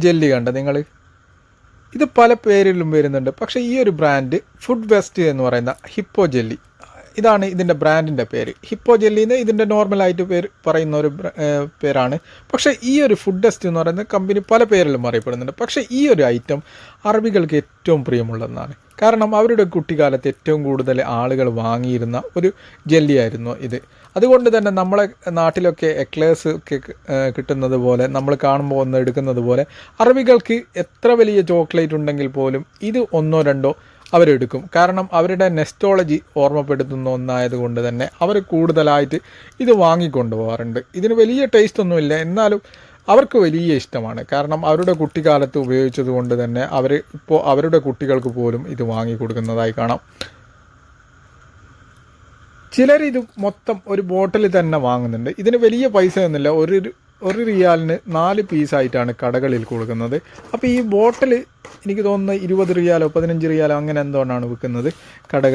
Jelly കണ്ട നിങ്ങൾ, ഇത് പല പേരിലും വരുന്നുണ്ട്. പക്ഷേ ഈ ഒരു ബ്രാൻഡ് ഫുഡ് വെസ്റ്റ് എന്ന് പറയുന്ന ഹിപ്പോ ജെല്ലി, ഇതാണ് ഇതിൻ്റെ ബ്രാൻഡിൻ്റെ പേര്. ഹിപ്പോ ജെല്ലി എന്ന് ഇതിൻ്റെ നോർമലായിട്ട് പേര് പറയുന്ന ഒരു പേരാണ്. പക്ഷേ ഈ ഒരു ഫുഡ് വെസ്റ്റ് എന്ന് പറയുന്ന കമ്പനി പല പേരിലും അറിയപ്പെടുന്നുണ്ട്. പക്ഷേ ഈ ഒരു ഐറ്റം അറബികൾക്ക് ഏറ്റവും പ്രിയമുള്ളതാണ്. കാരണം അവരുടെ കുട്ടിക്കാലത്ത് ഏറ്റവും കൂടുതൽ ആളുകൾ വാങ്ങിയിരുന്ന ഒരു ജെല്ലിയായിരുന്നു ഇത്. അതുകൊണ്ട് തന്നെ നമ്മളെ നാട്ടിലൊക്കെ എക്ലേഴ്സ് ഒക്കെ കിട്ടുന്നത് പോലെ, നമ്മൾ കാണുമ്പോൾ ഒന്ന് എടുക്കുന്നത് പോലെ, അറബികൾക്ക് എത്ര വലിയ ചോക്ലേറ്റ് ഉണ്ടെങ്കിൽ പോലും ഇത് ഒന്നോ രണ്ടോ അവരെടുക്കും. കാരണം അവരുടെ നെസ്റ്റോളജി ഓർമ്മപ്പെടുത്തുന്ന ഒന്നായതുകൊണ്ട് തന്നെ അവർ കൂടുതലായിട്ട് ഇത് വാങ്ങിക്കൊണ്ട് പോകാറുണ്ട്. ഇതിന് വലിയ ടേസ്റ്റ് ഒന്നുമില്ല, എന്നാലും അവർക്ക് വലിയ ഇഷ്ടമാണ്. കാരണം അവരുടെ കുട്ടിക്കാലത്ത് ഉപയോഗിച്ചത് കൊണ്ട് തന്നെ അവർ ഇപ്പോൾ അവരുടെ കുട്ടികൾക്ക് പോലും ഇത് വാങ്ങിക്കൊടുക്കുന്നതായി കാണാം. ചിലരിത് മൊത്തം ഒരു ബോട്ടിൽ തന്നെ വാങ്ങുന്നുണ്ട്. ഇതിന് വലിയ പൈസ ഒന്നുമില്ല. ഒരു റിയാലിന് 4 പീസായിട്ടാണ് കടകളിൽ കൊടുക്കുന്നത്. അപ്പോൾ ഈ ബോട്ടിൽ എനിക്ക് തോന്നുന്നത് 20 റിയാലോ 15 റിയാലോ അങ്ങനെ എന്തോന്നാണ് വിൽക്കുന്നത് കടകൾ.